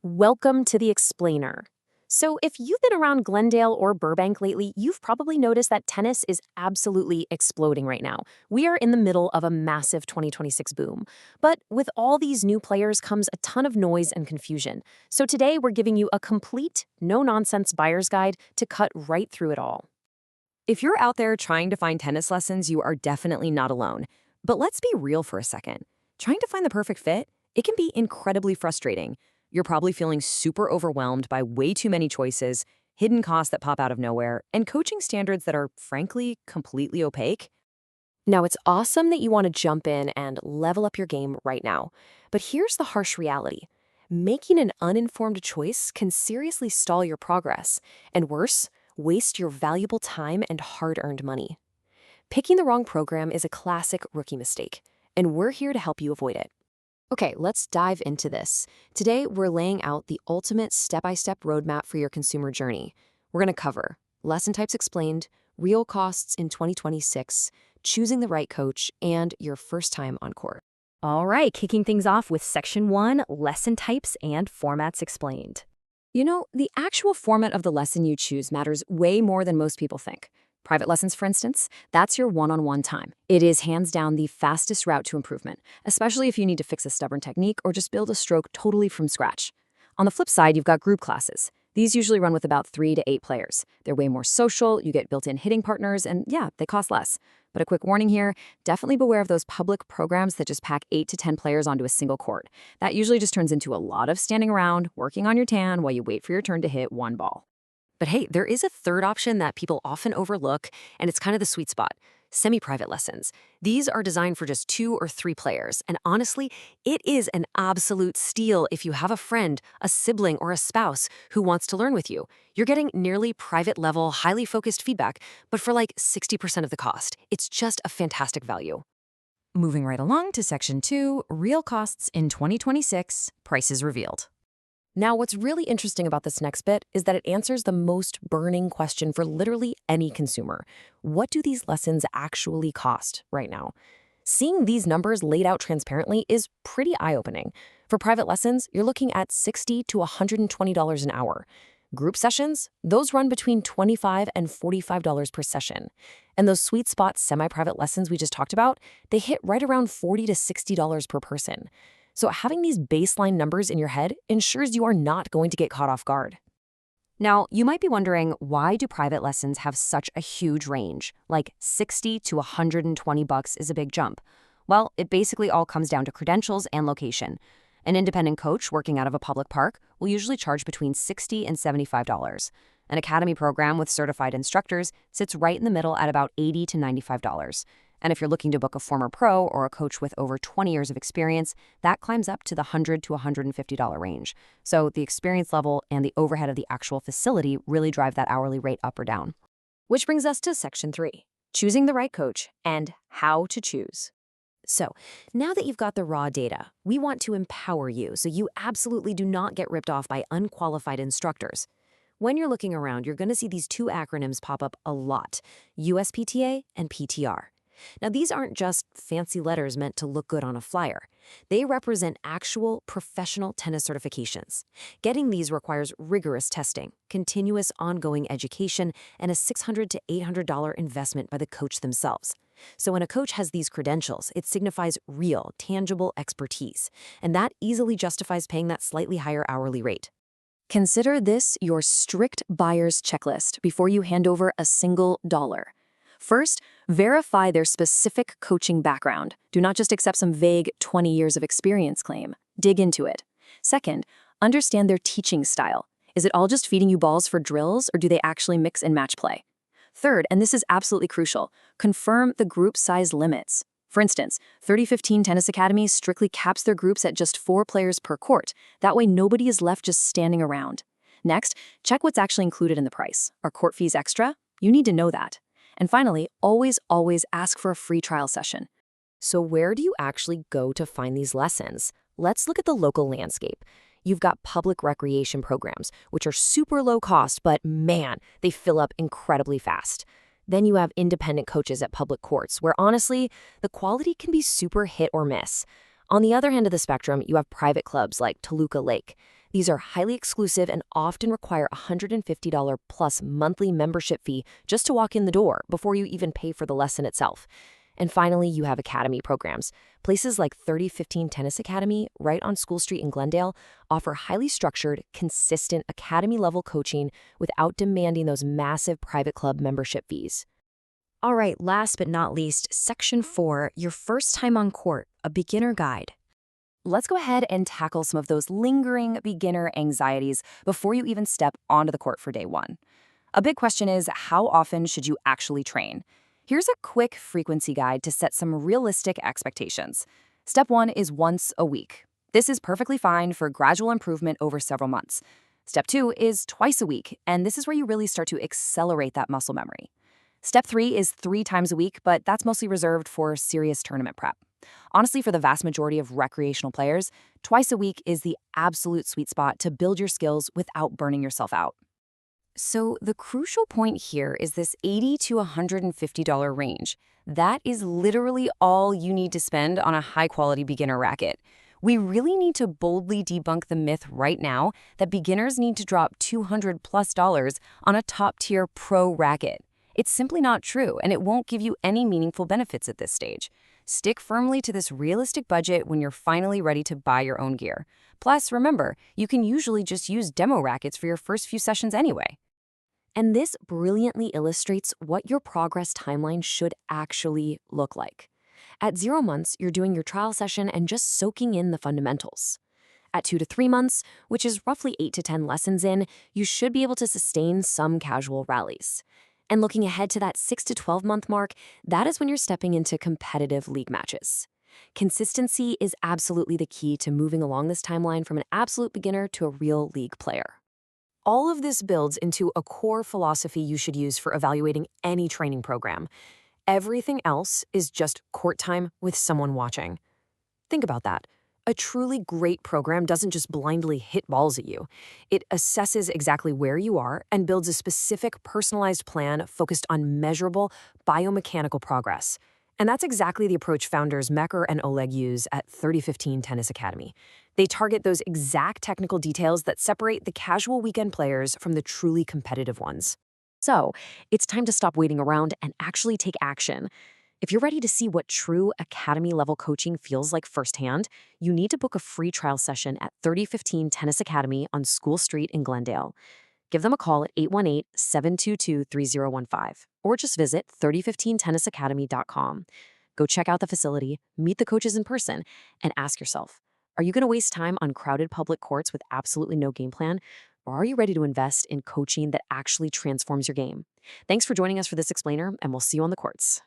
Welcome to the Explainer. So, if you've been around Glendale or Burbank lately, you've probably noticed that tennis is absolutely exploding right now. We are in the middle of a massive 2026 boom. But with all these new players comes a ton of noise and confusion. So, today we're giving you a complete, no nonsense buyer's guide to cut right through it all. If you're out there trying to find tennis lessons, you are definitely not alone. But let's be real for a second. Trying to find the perfect fit, it can be incredibly frustrating. You're probably feeling super overwhelmed by way too many choices, hidden costs that pop out of nowhere, and coaching standards that are, frankly, completely opaque. Now, it's awesome that you want to jump in and level up your game right now. But here's the harsh reality. Making an uninformed choice can seriously stall your progress, and worse, waste your valuable time and hard-earned money. Picking the wrong program is a classic rookie mistake, and we're here to help you avoid it. Okay, let's dive into this. Today, we're laying out the ultimate step-by-step roadmap for your consumer journey. We're going to cover lesson types explained, real costs in 2026, choosing the right coach, and your first time on court. All right, kicking things off with Section 1, Lesson Types and Formats Explained. You know, the actual format of the lesson you choose matters way more than most people think. Private lessons, for instance, that's your one-on-one time. It is hands down the fastest route to improvement, especially if you need to fix a stubborn technique or just build a stroke totally from scratch. On the flip side, you've got group classes. These usually run with about 3 to 8 players. They're way more social, you get built-in hitting partners, and yeah, they cost less. But a quick warning here, definitely beware of those public programs that just pack 8 to 10 players onto a single court. That usually just turns into a lot of standing around, working on your tan while you wait for your turn to hit one ball. But hey, there is a third option that people often overlook, and it's kind of the sweet spot. Semi-private lessons. These are designed for just 2 or 3 players, and honestly, it is an absolute steal if you have a friend, a sibling, or a spouse who wants to learn with you. You're getting nearly private-level, highly focused feedback, but for like 60% of the cost. It's just a fantastic value. Moving right along to Section 2, Real Costs in 2026, Prices Revealed. Now, what's really interesting about this next bit is that it answers the most burning question for literally any consumer. What do these lessons actually cost right now? Seeing these numbers laid out transparently is pretty eye-opening. For private lessons, you're looking at $60 to $120 an hour. Group sessions, those run between $25 and $45 per session. And those sweet spot semi-private lessons we just talked about, they hit right around $40 to $60 per person. So having these baseline numbers in your head ensures you are not going to get caught off guard. Now, you might be wondering, why do private lessons have such a huge range? Like 60 to 120 bucks is a big jump. Well, it basically all comes down to credentials and location. An independent coach working out of a public park will usually charge between $60 and $75. An academy program with certified instructors sits right in the middle at about $80 to $95. And if you're looking to book a former pro or a coach with over 20 years of experience, that climbs up to the $100 to $150 range. So the experience level and the overhead of the actual facility really drive that hourly rate up or down. Which brings us to Section 3, choosing the right coach and how to choose. So, now that you've got the raw data, we want to empower you so you absolutely do not get ripped off by unqualified instructors. When you're looking around, you're going to see these 2 acronyms pop up a lot, USPTA and PTR. Now, these aren't just fancy letters meant to look good on a flyer. They represent actual professional tennis certifications. Getting these requires rigorous testing, continuous ongoing education, and a $600 to $800 investment by the coach themselves. So when a coach has these credentials, it signifies real, tangible expertise, and that easily justifies paying that slightly higher hourly rate. Consider this your strict buyer's checklist before you hand over a single dollar. First, verify their specific coaching background. Do not just accept some vague 20 years of experience claim. Dig into it. Second, understand their teaching style. Is it all just feeding you balls for drills, or do they actually mix and match play? Third, and this is absolutely crucial, confirm the group size limits. For instance, 3015 Tennis Academy strictly caps their groups at just 4 players per court. That way nobody is left just standing around. Next, check what's actually included in the price. Are court fees extra? You need to know that. And finally, always ask for a free trial session. So where do you actually go to find these lessons? Let's look at the local landscape. You've got public recreation programs, which are super low cost, but man, they fill up incredibly fast. Then you have independent coaches at public courts, where honestly, the quality can be super hit or miss. On the other end of the spectrum, you have private clubs like Toluca Lake. These are highly exclusive and often require a $150 plus monthly membership fee just to walk in the door before you even pay for the lesson itself. And finally, you have academy programs. Places like 3015 Tennis Academy, right on School Street in Glendale, offer highly structured, consistent academy-level coaching without demanding those massive private club membership fees. All right, last but not least, Section 4, your first time on court, a beginner guide. Let's go ahead and tackle some of those lingering beginner anxieties before you even step onto the court for day one. A big question is, how often should you actually train? Here's a quick frequency guide to set some realistic expectations. Step 1 is once a week. This is perfectly fine for gradual improvement over several months. Step 2 is twice a week, and this is where you really start to accelerate that muscle memory. Step 3 is 3 times a week, but that's mostly reserved for serious tournament prep. Honestly, for the vast majority of recreational players, twice a week is the absolute sweet spot to build your skills without burning yourself out. So the crucial point here is this $80 to $150 range. That is literally all you need to spend on a high-quality beginner racket. We really need to boldly debunk the myth right now that beginners need to drop $200+ on a top-tier pro racket. It's simply not true, and it won't give you any meaningful benefits at this stage. Stick firmly to this realistic budget when you're finally ready to buy your own gear. Plus, remember, you can usually just use demo rackets for your first few sessions anyway. And this brilliantly illustrates what your progress timeline should actually look like. At 0 months, you're doing your trial session and just soaking in the fundamentals. At 2 to 3 months, which is roughly 8 to 10 lessons in, you should be able to sustain some casual rallies. And looking ahead to that 6 to 12-month mark, that is when you're stepping into competitive league matches. Consistency is absolutely the key to moving along this timeline from an absolute beginner to a real league player. All of this builds into a core philosophy you should use for evaluating any training program. Everything else is just court time with someone watching. Think about that. A truly great program doesn't just blindly hit balls at you. It assesses exactly where you are and builds a specific personalized plan focused on measurable biomechanical progress. And that's exactly the approach founders Mecker and Oleg use at 3015 Tennis Academy. They target those exact technical details that separate the casual weekend players from the truly competitive ones. So, it's time to stop waiting around and actually take action. If you're ready to see what true academy-level coaching feels like firsthand, you need to book a free trial session at 3015 Tennis Academy on School Street in Glendale. Give them a call at 818-722-3015 or just visit 3015tennisacademy.com. Go check out the facility, meet the coaches in person, and ask yourself, are you going to waste time on crowded public courts with absolutely no game plan? Or are you ready to invest in coaching that actually transforms your game? Thanks for joining us for this explainer, and we'll see you on the courts.